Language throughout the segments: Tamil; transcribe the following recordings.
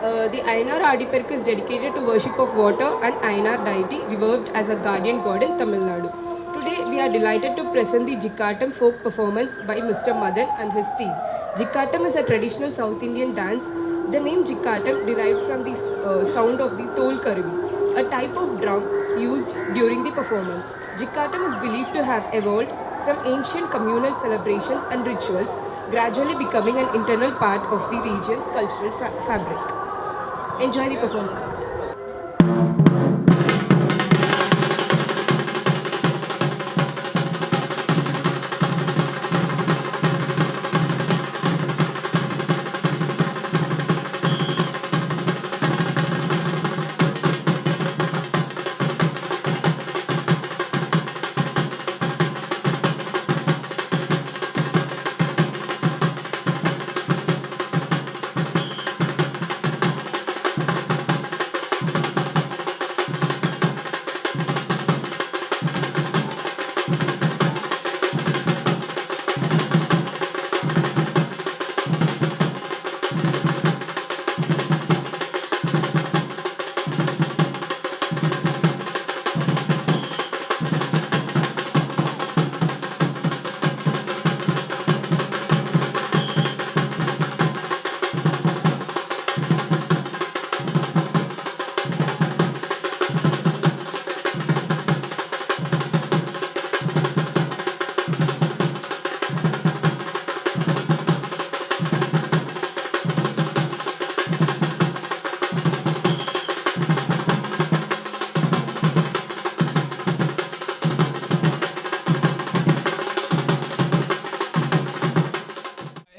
The Ainar Adiperku is dedicated to worship of water and Ainar deity revered as a guardian god in Tamil Nadu. Today we are delighted to present the Jikkatam folk performance by Mr. Madan and his team. Jikkatam is a traditional South Indian dance. The name Jikkatam derives from the sound of the Tol Karuvi, a type of drum used during the performance. Jikkatam is believed to have evolved from ancient communal celebrations and rituals, gradually becoming an integral part of the region's cultural fabric. Enjoy the performance.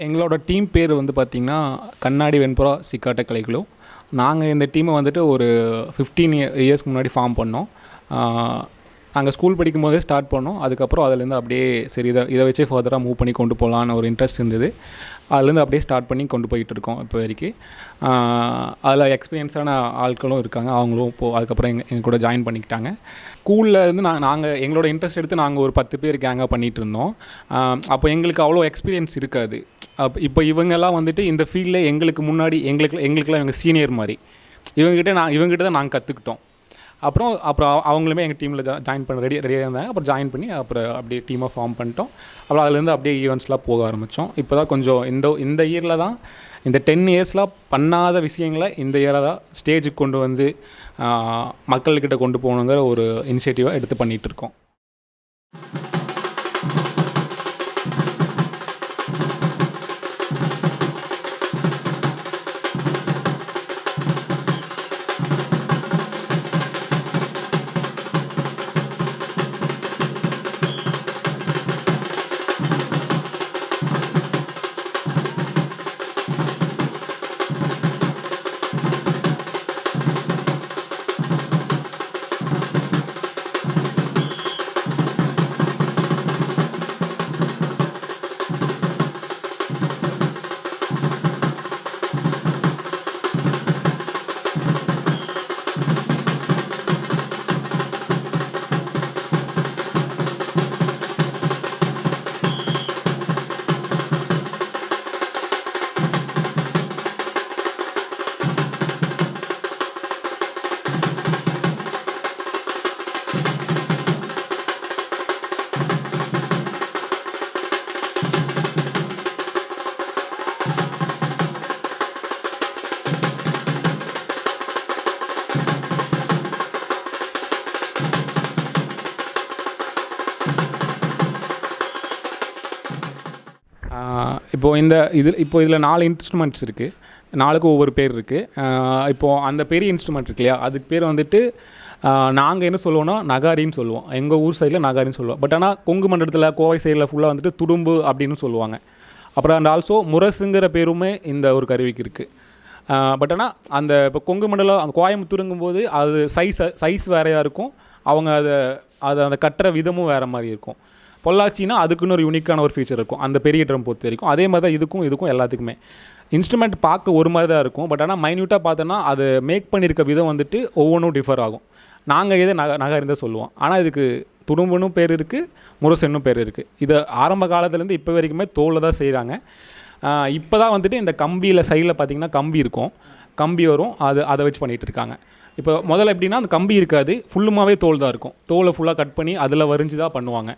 எங்களோட டீம் பேர் வந்து பார்த்திங்கன்னா கண்ணாடி வெண்புறா சிக்காட்ட கலைக்குழு. நாங்கள் இந்த டீமை வந்துட்டு ஒரு 15 இயர்ஸ்க்கு முன்னாடி ஃபார்ம் பண்ணோம். நாங்கள் ஸ்கூல் படிக்கும் போதே ஸ்டார்ட் பண்ணோம். அதுக்கப்புறம் அதிலேருந்து அப்படியே சரி இதை வச்சே ஃபர்தராக மூவ் பண்ணி கொண்டு போகலான்னு ஒரு இன்ட்ரெஸ்ட் இருந்தது. அதுலேருந்து அப்படியே ஸ்டார்ட் பண்ணி கொண்டு போயிட்டு இருக்கோம் இப்போ வரைக்கும். அதில் எக்ஸ்பீரியன்ஸான ஆட்களும் இருக்காங்க. அவங்களும் இப்போது அதுக்கப்புறம் எங்கள் கூட ஜாயின் பண்ணிக்கிட்டாங்க. ஸ்கூலில் இருந்து நாங்கள் எங்களோட இன்ட்ரெஸ்ட் எடுத்து நாங்கள் ஒரு 10 பேர் கேங்காக பண்ணிகிட்டு இருந்தோம். அப்போ எங்களுக்கு அவ்வளோ எக்ஸ்பீரியன்ஸ் இருக்காது. இப்போ இவங்கெல்லாம் வந்துட்டு இந்த ஃபீல்டில் எங்களுக்கு முன்னாடி எங்களுக்கெல்லாம் இவங்க சீனியர் மாதிரி. இவங்ககிட்ட தான் நாங்கள் கற்றுக்கிட்டோம். அப்புறம் அவங்களுமே எங்கள் டீமில் ஜாயின் பண்ண ரெடியாக இருந்தாங்க. அப்புறம் ஜாயின் பண்ணி அப்புறம் அப்படியே டீமாக ஃபார்ம் பண்ணிட்டோம். அப்புறம் அதுலேருந்து அப்படியே ஈவெண்ட்ஸ்லாம் போக ஆரம்பித்தோம். இப்போ தான் கொஞ்சம் இந்த இயரில் தான் இந்த 10 இயர்ஸ்லாம் பண்ணாத விஷயங்களை இந்த இயரை தான் ஸ்டேஜுக்கு கொண்டு வந்து மக்கள்கிட்ட கொண்டு போகணுங்கிற ஒரு இனிஷியேட்டிவாக எடுத்து பண்ணிகிட்ருக்கோம். இப்போது இதில் 4 இன்ஸ்ட்ருமெண்ட்ஸ் இருக்குது. 4க்கும் ஒவ்வொரு பேர் இருக்குது. இப்போது அந்த பெரிய இன்ஸ்ட்ருமெண்ட் இருக்கு இல்லையா, அதுக்கு பேர் வந்துட்டு நாங்கள் என்ன சொல்லுவோன்னா நகாரின்னு சொல்லுவோம். எங்கள் ஊர் சைடில் நகாரின்னு சொல்லுவோம். பட் ஆனால் கொங்கு மண்டலத்தில் கோவை சைடில் ஃபுல்லாக வந்துட்டு துடும்பு அப்படின்னு சொல்லுவாங்க. அப்புறம் அண்ட் ஆல்சோ முரசுங்கிற பேருமே இந்த ஒரு கருவிக்கு இருக்குது. பட் ஆனால் அந்த இப்போ கொங்கு மண்டலம் அந்த கோயம்புத்தூருங்கும்போது அது சைஸ் வேறையாக இருக்கும். அவங்க அதை கட்டுற விதமும் வேறு மாதிரி இருக்கும். பொள்ளாச்சின்னா அதுக்குன்னு ஒரு யூனிக்கான ஒரு ஃபீச்சர் இருக்கும் அந்த பெரிய ட்ரம் பொறுத்த வரைக்கும். அதே மாதிரி தான் இதுக்கும் எல்லாத்துக்குமே இன்ஸ்ட்ருமெண்ட் பார்க்க ஒரு மாதிரி தான் இருக்கும். பட் ஆனால் மைன்யூட்டாக பார்த்தோன்னா அது மேக் பண்ணியிருக்க விதம் வந்துட்டு ஒவ்வொன்றும் டிஃபர் ஆகும். நாங்கள் இதை நகர்ந்து சொல்லுவோம். ஆனால் இதுக்கு துடும்புன்னும் பேர் இருக்குது, முரசென்னும் பேர் இருக்குது. இது ஆரம்ப காலத்துலேருந்து இப்போ வரைக்குமே தோலில் தான் செய்கிறாங்க. இப்போ தான் வந்துட்டு இந்த கம்பியில் சைடில் பார்த்திங்கன்னா கம்பி இருக்கும். கம்பி வரும், அதை வச்சு பண்ணிகிட்டு இருக்காங்க. இப்போ முதல்ல எப்படின்னா அந்த கம்பி இருக்காது, ஃபுல்லுமாகவே தோல் தான் இருக்கும். தோலை ஃபுல்லாக கட் பண்ணி அதில் வரிஞ்சு தான் பண்ணுவாங்க.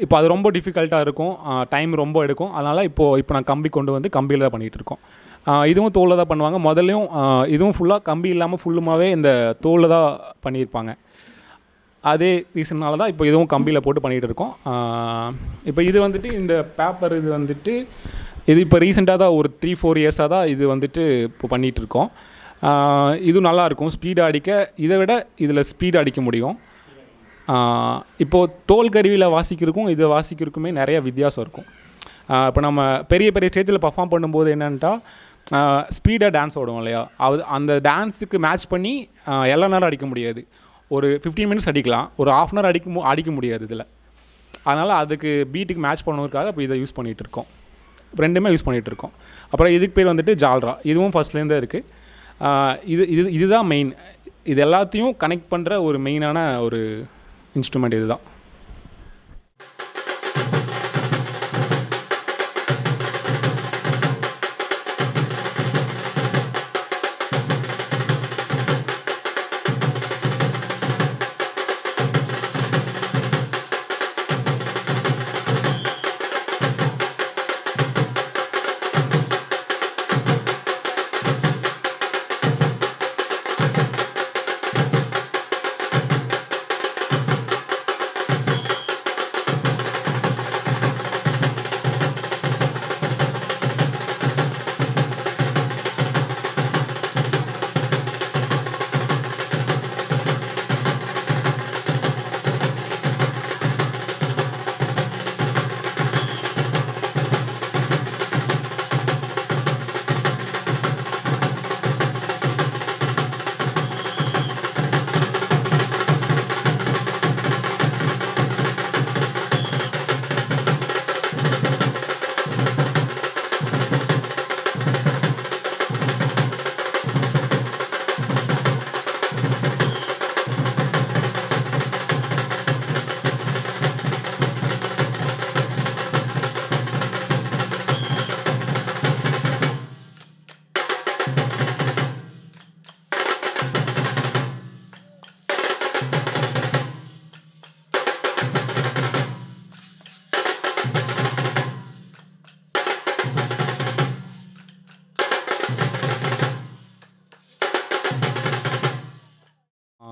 இப்போ அது ரொம்ப டிஃபிகல்ட்டாக இருக்கும், டைம் ரொம்ப எடுக்கும். அதனால் இப்போ நான் கம்பி கொண்டு வந்து கம்பியில் தான் பண்ணிகிட்டு இருக்கோம். இதுவும் தோலில் தான் பண்ணுவாங்க. முதல்லையும் இதுவும் ஃபுல்லாக கம்பி இல்லாமல் ஃபுல்லுமாகவே இந்த தோலில் தான் பண்ணியிருப்பாங்க. அதே ரீசன்னால தான் இப்போ இதுவும் கம்பியில் போட்டு பண்ணிகிட்டு இருக்கோம். இப்போ இது வந்துட்டு இந்த பேப்பர் இது வந்துட்டு இது இப்போ ரீசெண்டாக தான் ஒரு 3-4 இயர்ஸாக தான் இது வந்துட்டு இப்போ பண்ணிகிட்ருக்கோம். இது நல்லாயிருக்கும், ஸ்பீடாக அடிக்க இதை விட இதில் ஸ்பீடாக அடிக்க முடியும். இப்போது தோல் கருவியில் வாசிக்கிறதுக்கும் இது வாசிக்கிறதுக்குமே நிறைய வித்தியாசம் இருக்கும். இப்போ நம்ம பெரிய பெரிய ஸ்டேஜில் பர்ஃபார்ம் பண்ணும்போது என்னென்ட்டா ஸ்பீடாக டான்ஸ் ஓடும் இல்லையா, அந்த டான்ஸுக்கு மேட்ச் பண்ணி எல்லா நேரம் அடிக்க முடியாது. ஒரு 15 மினிட்ஸ் அடிக்கலாம், ஒரு ½ அன் ஹவர் அடிக்க முடியாது இதில். அதனால் அதுக்கு பீட்டுக்கு மேட்ச் பண்ணுறதுக்காக இப்போ இதை யூஸ் பண்ணிகிட்ருக்கோம். ரெண்டுமே யூஸ் பண்ணிகிட்ருக்கோம். அப்புறம் இதுக்கு பேர் வந்துட்டு ஜால்ரா, இதுவும் ஃபஸ்ட்லேருந்தே இருக்குது. இதுதான் மெயின், இது எல்லாத்தையும் கனெக்ட் பண்ணுற ஒரு மெயினான ஒரு இன்ஸ்ட்ருமெண்ட் இதுதான்.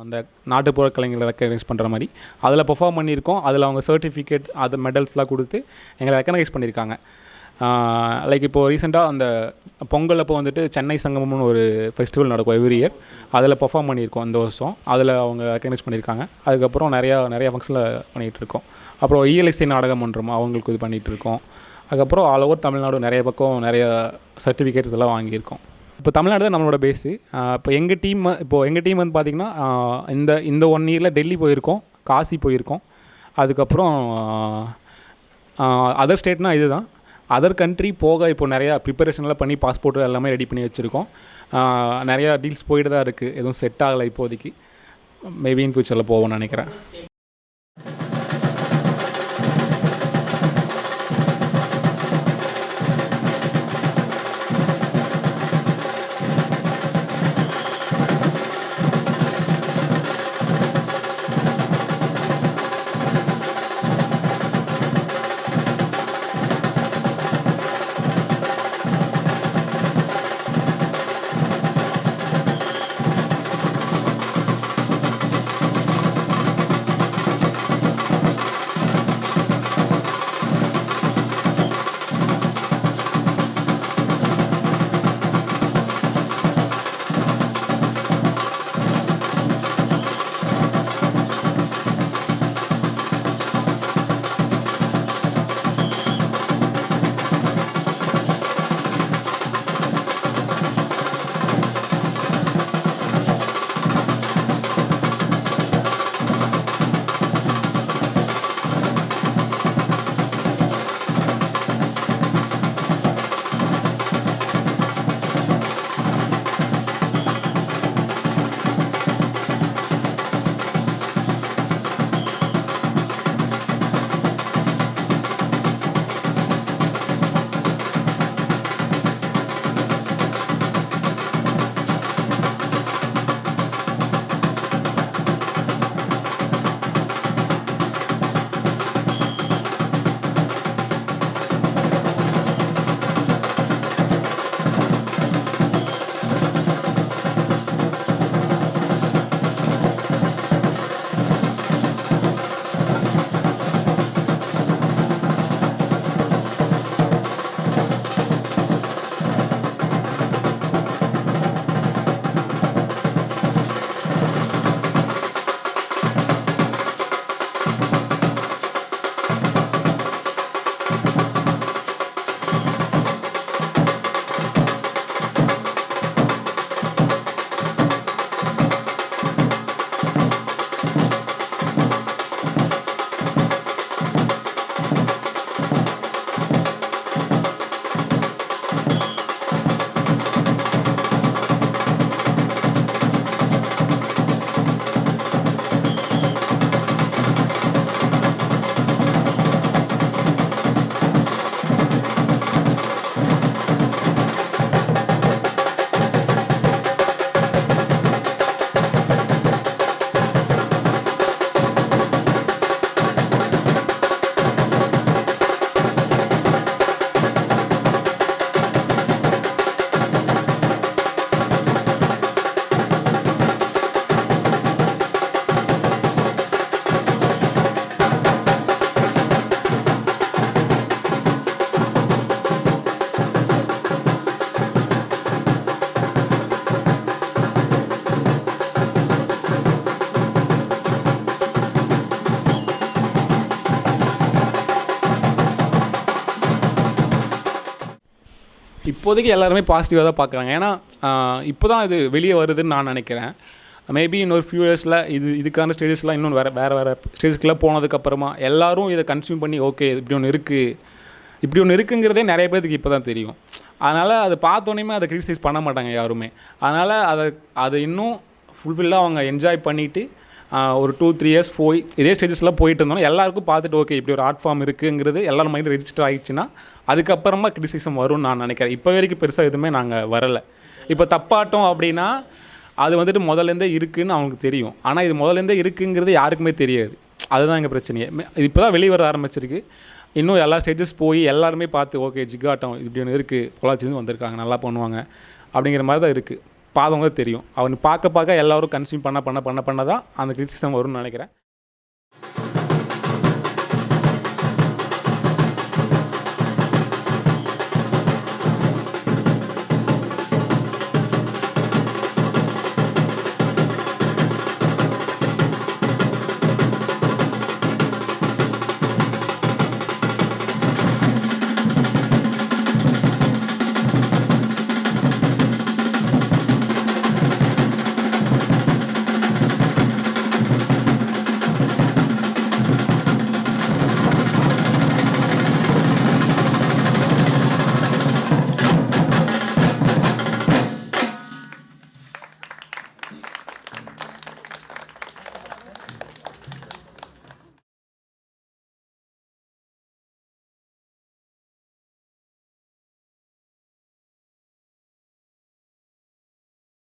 அந்த நாட்டுப்புற கலைஞர்களை ரெக்கக்னைஸ் பண்ணுற மாதிரி அதில் பெர்ஃபார்ம் பண்ணியிருக்கோம். அதில் அவங்க சர்டிஃபிகேட் அது மெடல்ஸ்லாம் கொடுத்து எங்களை ரெக்கக்னைஸ் பண்ணியிருக்காங்க. லைக் இப்போது ரீசெண்டாக அந்த பொங்கல் அப்போ வந்துட்டு சென்னை சங்கமம்னு ஒரு ஃபெஸ்டிவல் நடக்கும் எவ்ரி இயர், அதில் பெர்ஃபார்ம் பண்ணியிருக்கோம் இந்த வருஷம். அதில் அவங்க ரெக்கக்னைஸ் பண்ணியிருக்காங்க. அதுக்கப்புறம் நிறையா ஃபங்க்ஷனில் பண்ணிகிட்ருக்கோம். அப்புறம் இஎல்எஸ்சி நாடகம் மன்றம் அவங்களுக்கு இது பண்ணிகிட்ருக்கோம். அதுக்கப்புறம் ஆல் ஓவர் தமிழ்நாடு நிறைய பக்கம் நிறைய சர்டிஃபிகேட்ஸ் எல்லாம் வாங்கியிருக்கோம். இப்போ தமிழ்நாடு தான் நம்மளோட பேஸு. இப்போ எங்கள் டீம் வந்து பார்த்திங்கன்னா இந்த 1 இயரில் டெல்லி போயிருக்கோம், காசி போயிருக்கோம். அதுக்கப்புறம் அதர் ஸ்டேட்னால் இது தான். அதர் கண்ட்ரி போக இப்போ நிறையா ப்ரிப்பரேஷன்லாம் பண்ணி பாஸ்போர்ட் எல்லாமே ரெடி பண்ணி வச்சுருக்கோம். நிறையா டீல்ஸ் போயிட்டு தான் இருக்குது, எதுவும் செட் ஆகலை இப்போதைக்கு. மேபி இன் ஃபியூச்சரில் போவோம்னு நினைக்கிறேன். இப்போதைக்கு எல்லாருமே பாசிட்டிவாக தான் பார்க்குறாங்க. ஏன்னா இப்போ தான் இது வெளியே வருதுன்னு நான் நினைக்கிறேன். மேபி இன்னொரு ஃபியூ இயர்ஸில் இதுக்கான ஸ்டேஜஸ்லாம் இன்னும் வேறு ஸ்டேஜஸ்க்கெலாம் போனதுக்கப்புறமா எல்லோரும் இதை கன்சியூம் பண்ணி ஓகே இப்படி ஒன்று இருக்குங்கிறதே நிறைய பேருக்கு இப்போ தான் தெரியும். அதனால் அதை பார்த்தோன்னே அதை கிரிட்டிசைஸ் பண்ண மாட்டாங்க யாருமே. அதனால் அதை இன்னும் ஃபுல்ஃபில்லாக அவங்க என்ஜாய் பண்ணிவிட்டு ஒரு 2-3 இயர்ஸ் போய் இதே ஸ்டேஜஸ்லாம் போயிட்டு இருந்தோம். எல்லாருக்கும் பார்த்துட்டு ஓகே இப்படி ஒரு ஆர்ட் ஃபார்ம் இருக்குங்கிறது எல்லாரும் மைண்ட் ரெஜிஸ்டர் ஆகிடுச்சுன்னா அதுக்கப்புறமா கிரிட்டிசிசம் வரும்னு நான் நினைக்கிறேன். இப்போ வரைக்கும் பெருசாக எதுவுமே நாங்கள் வரலை. இப்போ தப்பாட்டம் அப்படின்னா அது வந்துட்டு முதல்லேருந்தே இருக்குதுன்னு அவங்களுக்கு தெரியும். ஆனால் இது முதல்லேருந்தே இருக்குங்கிறது யாருக்குமே தெரியாது. அதுதான் எங்கள் பிரச்சனையே. இது இப்போ தான் வெளியே வர ஆரம்பிச்சிருக்கு. இன்னும் எல்லா ஸ்டேஜஸ் போய் எல்லாருமே பார்த்து ஓகே ஜிகாட்டம் இப்படி ஒன்று இருக்குது, பொள்ளாச்சிலேருந்து வந்திருக்காங்க, நல்லா பண்ணுவாங்க அப்படிங்கிற மாதிரி தான் இருக்குது. பார்த்தவங்க தெரியும். அவங்க பார்க்க எல்லோரும் கன்சியூம் பண்ண தான் அந்த கிரிட்டிசிசம் வரும்னு நினைக்கிறேன்.